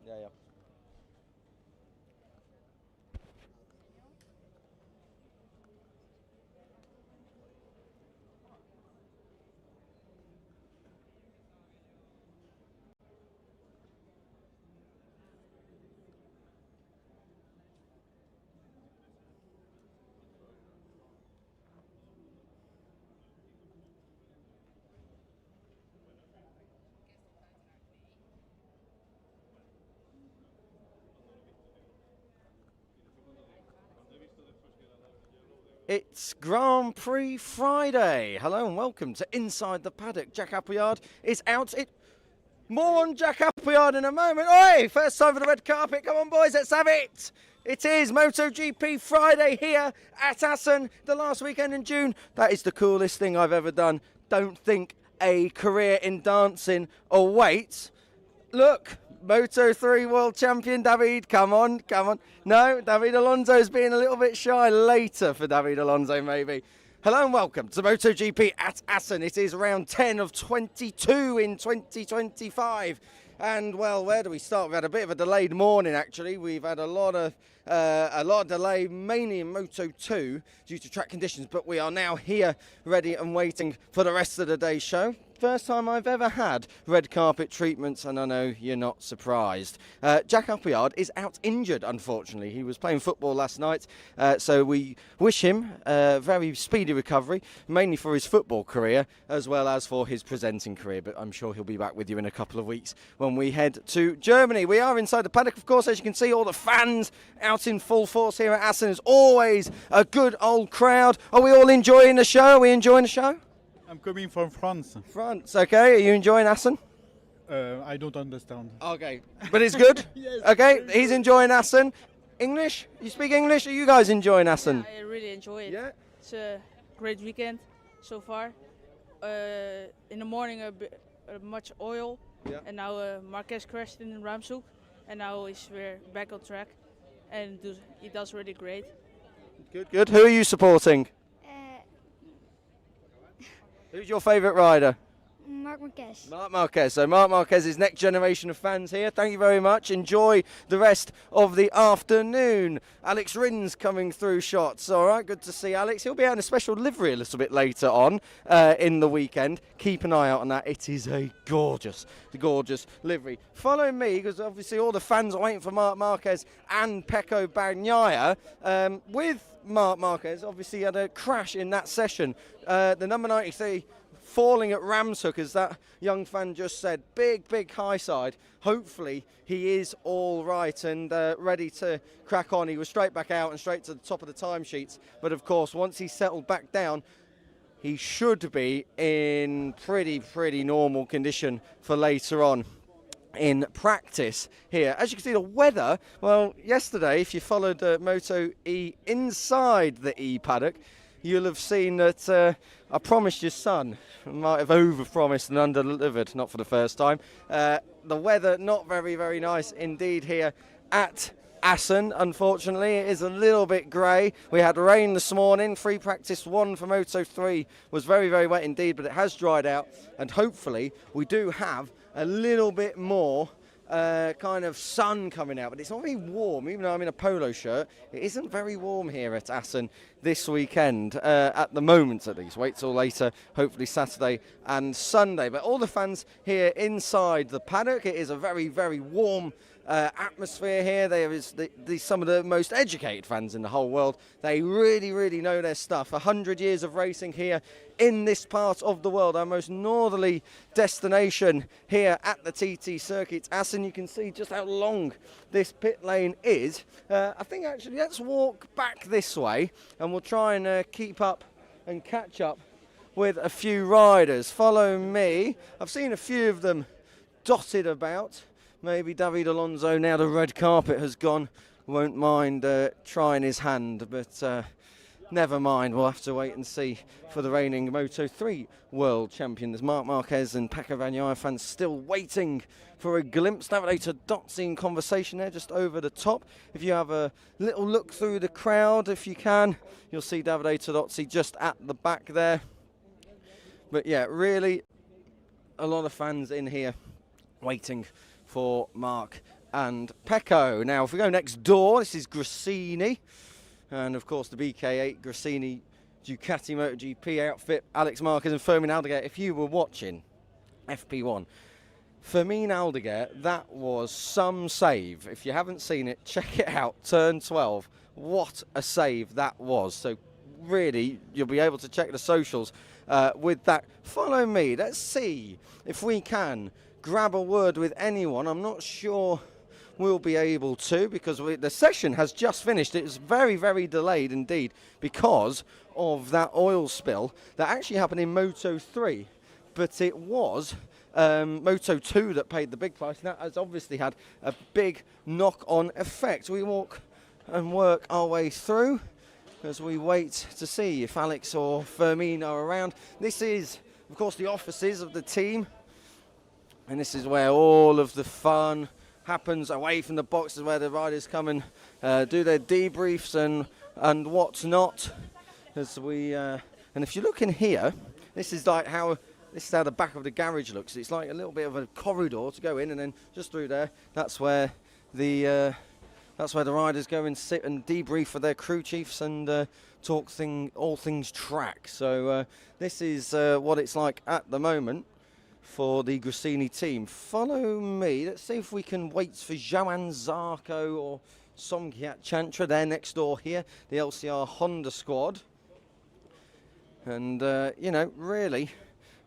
Yeah, yeah. It's Grand Prix Friday. Hello and welcome to Inside the Paddock. Jack Appleyard is out. More on Jack Appleyard in a moment. Oi! First time for the red carpet. Come on, boys, let's have it. It is MotoGP Friday here at Assen, the last weekend in June. That is the coolest thing I've ever done. Don't think a career in dancing awaits. Look, Moto3 World Champion David, come on. No, David Alonso's being a little bit shy. Later for David Alonso, maybe. Hello and welcome to MotoGP at Assen. It is round 10 of 22 in 2025. And, well, where do we start? We've had a bit of a delayed morning, actually. We've had a lot of delay, mainly in Moto 2 due to track conditions. But we are now here, ready and waiting for the rest of the day's show. First time I've ever had red carpet treatments, and I know you're not surprised. Jack Appleyard is out injured, unfortunately. He was playing football last night, so we wish him a very speedy recovery, mainly for his football career, as well as for his presenting career. But I'm sure he'll be back with you in a couple of weeks when we head to Germany. We are inside the paddock, of course, as you can see, all the fans out in full force here at Assen. Is always a good old crowd. Are we all enjoying the show? Are we enjoying the show? I'm coming from France. France, okay. Are you enjoying Assen? I don't understand. Okay, but it's good? Yes. Okay, he's enjoying Assen. English? You speak English? Are you guys enjoying Assen? Yeah, I really enjoy it. Yeah? It's a great weekend so far. In the morning, much oil. Yeah. And now Marquez crashed in Ramshoek. And now we're back on track. And he does really great. Good. Who are you supporting? Who's your favourite rider? Marquez. Marc Marquez. So Marc Marquez's next generation of fans here. Thank you very much. Enjoy the rest of the afternoon. Alex Rins coming through shots. All right, good to see Alex. He'll be out in a special livery a little bit later on in the weekend. Keep an eye out on that. It is a gorgeous livery. Follow me, because obviously all the fans are waiting for Marc Marquez and Pecco Bagnaia. With Marc Marquez, obviously had a crash in that session. The number 93 falling at Ramshoek, as that young fan just said. Big high side. Hopefully he is all right and ready to crack on. He was straight back out and straight to the top of the timesheets. But of course, once he's settled back down, he should be in pretty normal condition for later on in practice here. As you can see, the weather, well, yesterday, if you followed Moto E inside the E paddock, you'll have seen that I promised your son. I might have over-promised and under-delivered, not for the first time. The weather not very nice indeed here at Assen. Unfortunately, it is a little bit grey. We had rain this morning. Free practice 1 for Moto 3 was very wet indeed, but it has dried out, and hopefully we do have a little bit more kind of sun coming out, but it's not very warm. Even though I'm in a polo shirt, it isn't very warm here at Assen this weekend, at the moment at least. Wait till later, hopefully Saturday and Sunday. But all the fans here inside the paddock, it is a very warm atmosphere here. There is some of the most educated fans in the whole world. They really know their stuff. 100 years of racing here in this part of the world, our most northerly destination here at the TT circuit. Assen, you can see just how long this pit lane is. I think actually let's walk back this way and we'll try and keep up and catch up with a few riders. Follow me. I've seen a few of them dotted about. Maybe David Alonso, now the red carpet has gone, won't mind trying his hand, but never mind. We'll have to wait and see for the reigning Moto3 World Champion. There's Marc Marquez and Pecco Bagnaia fans still waiting for a glimpse. Davide Todozzi in conversation there, just over the top. If you have a little look through the crowd, if you can, you'll see Davide Todozzi just at the back there. But yeah, really a lot of fans in here waiting for Marc and Pecco. Now, if we go next door, this is Grassini, and of course the BK8 Grassini Ducati MotoGP outfit, Alex Marquez and Fermin Aldeguer. If you were watching FP1, Fermin Aldeguer, that was some save. If you haven't seen it, check it out. Turn 12. What a save that was. So really, you'll be able to check the socials with that. Follow me. Let's see if we can grab a word with anyone. I'm not sure we'll be able to, because the session has just finished. It was very, very delayed indeed because of that oil spill that actually happened in Moto 3. But it was Moto 2 that paid the big price, and that has obviously had a big knock-on effect. We walk and work our way through as we wait to see if Alex or Fermin are around. This is, of course, the offices of the team, and this is where all of the fun happens, away from the boxes where the riders come and do their debriefs and what's not. As we and if you look in here, this is how the back of the garage looks. It's like a little bit of a corridor to go in, and then just through there, that's where the riders go and sit and debrief for their crew chiefs and talk all things track. So this is what it's like at the moment for the Grassini team. Follow me. Let's see if we can wait for Johan Zarco or Somkhiat Chantra. They're next door here, the LCR Honda squad. And, really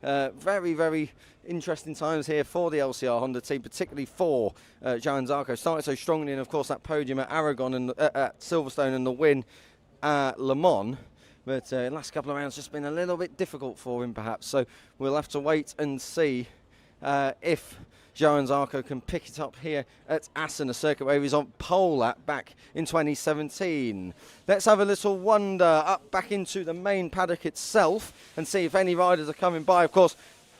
very, very interesting times here for the LCR Honda team, particularly for Johan Zarco. Started so strongly, and of course that podium at Aragon and at Silverstone and the win at Le Mans. But the last couple of rounds just been a little bit difficult for him, perhaps. So we'll have to wait and see if Johan Zarco can pick it up here at Assen, a circuit where he was on pole at back in 2017. Let's have a little wander up back into the main paddock itself and see if any riders are coming by. Of course,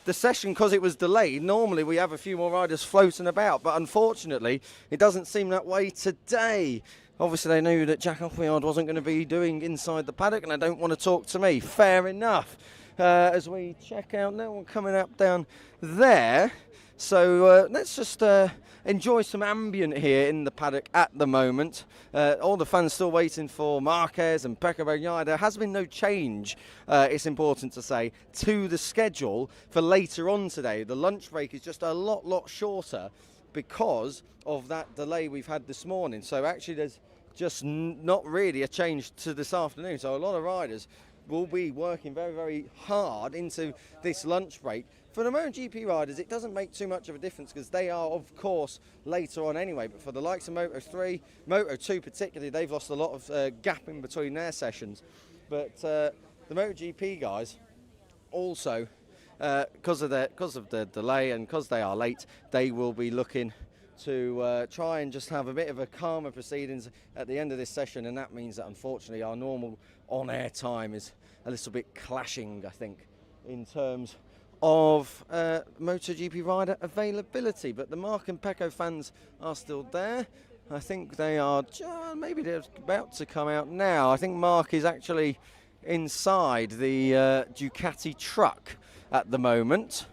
the session, because it was delayed, normally we have a few more riders floating about, but unfortunately it doesn't seem that way today. Obviously they knew that Jack Appleyard wasn't going to be doing Inside the Paddock, and they don't want to talk to me. Fair enough. As we check out, no one coming up down there. So let's just enjoy some ambient here in the paddock at the moment. All the fans still waiting for Marquez and Pecco Bagnaia. There has been no change, it's important to say, to the schedule for later on today. The lunch break is just a lot shorter because of that delay we've had this morning. So actually there's just not really a change to this afternoon. So a lot of riders will be working very, very hard into this lunch break. For the MotoGP riders, it doesn't make too much of a difference because they are, of course, later on anyway. But for the likes of Moto 3, Moto 2 particularly, they've lost a lot of gap in between their sessions. But the MotoGP guys also, because of the delay and because they are late, they will be looking to try and just have a bit of a calmer proceedings at the end of this session, and that means that unfortunately our normal on-air time is a little bit clashing, I think, in terms of MotoGP rider availability. But the Mark and Pecco fans are still there. I think they are, maybe they're about to come out now. I think Mark is actually inside the Ducati truck at the moment.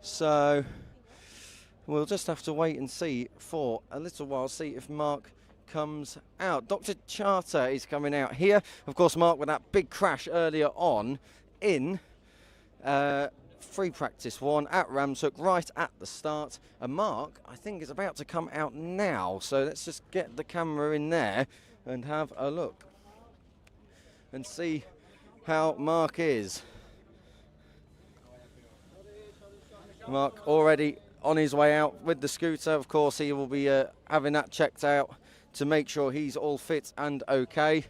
So we'll just have to wait and see for a little while, see if Mark comes out. Dr. Charter is coming out here. Of course, Mark with that big crash earlier on in free practice 1 at Ramshoek, right at the start. And Mark, I think, is about to come out now. So let's just get the camera in there and have a look and see how Mark is. Mark already on his way out with the scooter. Of course, he will be having that checked out to make sure he's all fit and okay.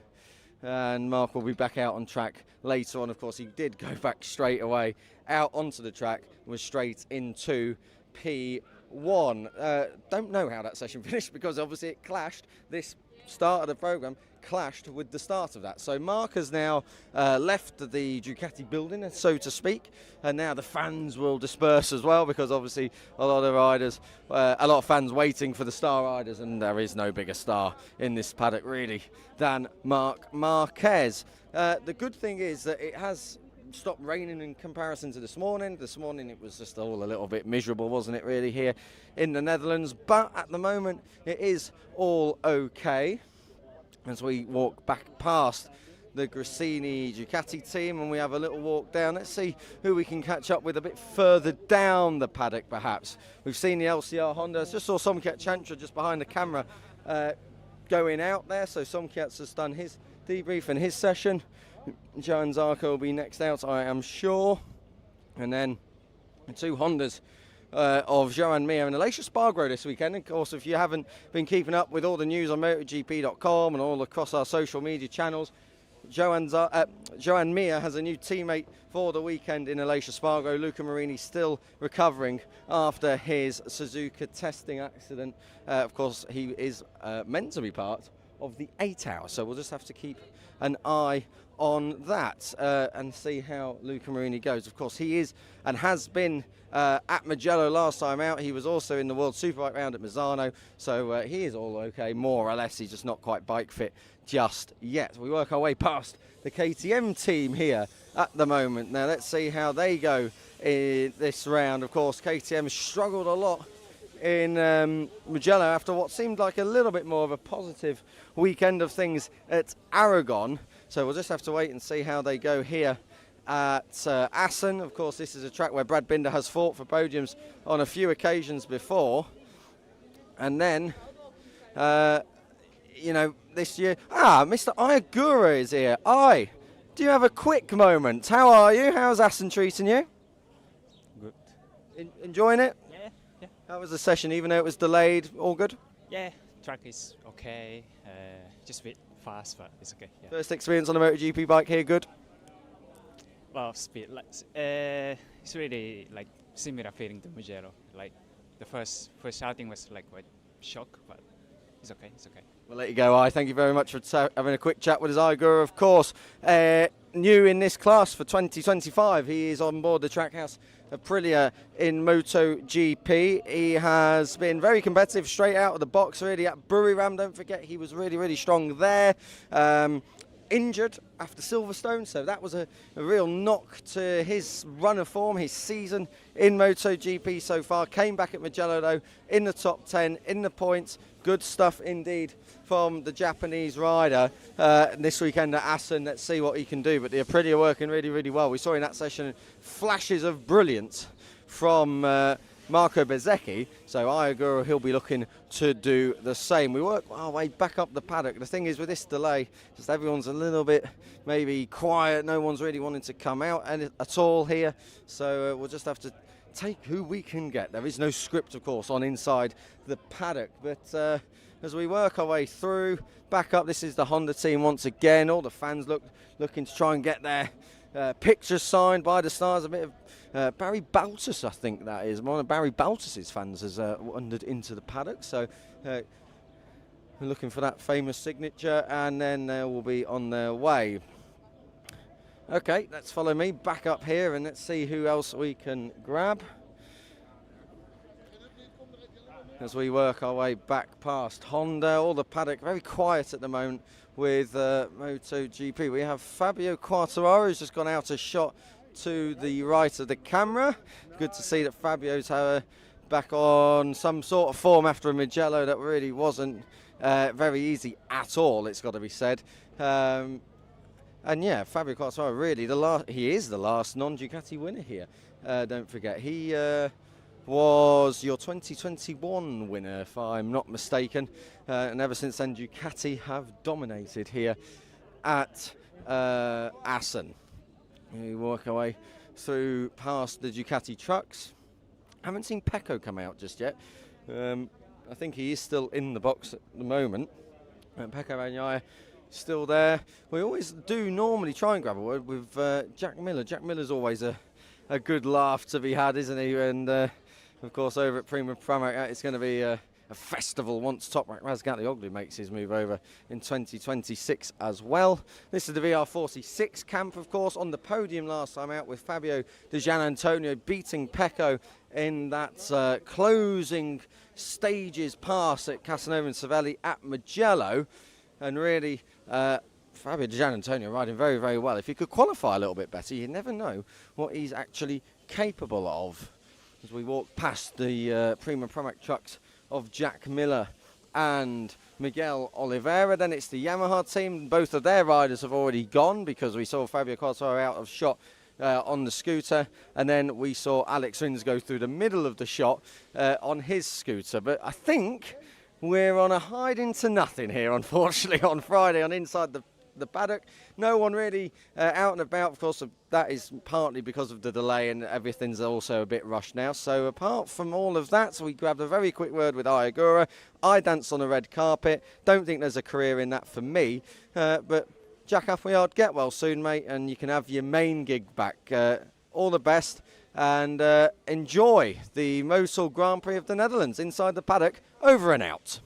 And Mark will be back out on track later on. Of course, he did go back straight away out onto the track, was straight into P1. Don't know how that session finished because obviously it clashed. This start of the program clashed with the start of that. So Mark has now left the Ducati building, so to speak, and now the fans will disperse as well because obviously a lot of riders, a lot of fans waiting for the star riders, and there is no bigger star in this paddock really than Marc Marquez. The good thing is that it has stopped raining in comparison to this morning. This morning it was just all a little bit miserable, wasn't it, really, here in the Netherlands? But at the moment it is all okay. As we walk back past the Grassini Ducati team and we have a little walk down. Let's see who we can catch up with a bit further down the paddock, perhaps. We've seen the LCR Honda. I just saw Somkiat Chantra just behind the camera going out there. So Somkiat's just done his debrief and his session. Johan Zarco will be next out, I am sure. And then the two Hondas of Joan Mir and Alicia Spargo this weekend. Of course, if you haven't been keeping up with all the news on MotoGP.com and all across our social media channels, Joan Mir has a new teammate for the weekend in Alicia Spargo. Luca Marini still recovering after his Suzuka testing accident. Of course, he is meant to be part of the 8 hour, so we'll just have to keep an eye on that and see how Luca Marini goes. Of course, he is and has been at Mugello last time out. He was also in the World Superbike round at Misano, so he is all okay, more or less. He's just not quite bike fit just yet. We work our way past the KTM team here at the moment. Now let's see how they go in this round. Of course, KTM struggled a lot in Mugello after what seemed like a little bit more of a positive weekend of things at Aragon. So we'll just have to wait and see how they go here at Assen. Of course, this is a track where Brad Binder has fought for podiums on a few occasions before. And then, you know, this year... Mr. Ai Ogura is here. Ai, do you have a quick moment? How are you? How's Assen treating you? Good. Enjoying it? Yeah. How was the session, even though it was delayed? All good? Yeah, track is okay. Just a bit fast, but it's okay. Yeah. First experience on a MotoGP bike here, good? Well, speed. Like, it's really like similar feeling to Mugello. Like the first outing was like quite shock, but it's okay. It's okay. We'll let you go, Ai. Thank you very much for having a quick chat with us, Ai Ogura, of course. New in this class for 2025. He is on board the Trackhouse Aprilia in MotoGP. He has been very competitive straight out of the box, really, at Buriram. Don't forget, he was really, really strong there. Injured after Silverstone, so that was a real knock to his run of form, his season in MotoGP so far. Came back at Mugello, though, in the top 10, in the points. Good stuff indeed from the Japanese rider this weekend at Assen. Let's see what he can do, but the Aprilia working really, really well. We saw in that session flashes of brilliance from Marco Bezzecchi, so Ai Ogura, he'll be looking to do the same. We work our way back up the paddock. The thing is, with this delay, just everyone's a little bit maybe quiet. No one's really wanting to come out at all here, so we'll just have to take who we can get. There is no script, of course, on Inside the Paddock, but as we work our way through, back up, this is the Honda team once again. All the fans looking to try and get their pictures signed by the stars. A bit of Barry Baltus, I think that is. One of Barry Baltus's fans has wandered into the paddock, so we're looking for that famous signature, and then they will be on their way. Okay, let's follow me back up here and let's see who else we can grab as we work our way back past Honda. All the paddock very quiet at the moment with MotoGP. We have Fabio Quartararo, who's just gone out a shot to the right of the camera. Good to see that Fabio's back on some sort of form after a Mugello that really wasn't very easy at all, it's got to be said. And yeah, Fabio Quartararo, really, he is the last non-Ducati winner here. Don't forget, he was your 2021 winner, if I'm not mistaken. And ever since then, Ducati have dominated here at Assen. We work our way through past the Ducati trucks. Haven't seen Pecco come out just yet. I think he is still in the box at the moment. Pecco Bagnaia still there. We always do normally try and grab a word with Jack Miller. Jack Miller's always a good laugh to be had, isn't he? And of course, over at Prima Pramac, it's going to be a festival once Toprak Razgatlioglu makes his move over in 2026 as well. This is the VR46 camp, of course, on the podium last time out with Fabio Di Gianantonio beating Pecco in that closing stages pass at Casanova and Savelli at Mugello. And really, Fabio Di Giannantonio riding very, very well. If he could qualify a little bit better, you never know what he's actually capable of. As we walk past the Prima Pramac trucks of Jack Miller and Miguel Oliveira, then it's the Yamaha team. Both of their riders have already gone because we saw Fabio Quartararo out of shot on the scooter, and then we saw Alex Rins go through the middle of the shot on his scooter. But I think we're on a hide into nothing here, unfortunately, on Friday on Inside the Paddock. No one really out and about. Of course, that is partly because of the delay, and everything's also a bit rushed now. So apart from all of that, we grabbed a very quick word with Ai Ogura. I dance on a red carpet. Don't think there's a career in that for me, but Jack Appleyard, get well soon, mate, and you can have your main gig back. All the best, and enjoy the Mosul Grand Prix of the Netherlands. Inside the Paddock, over and out.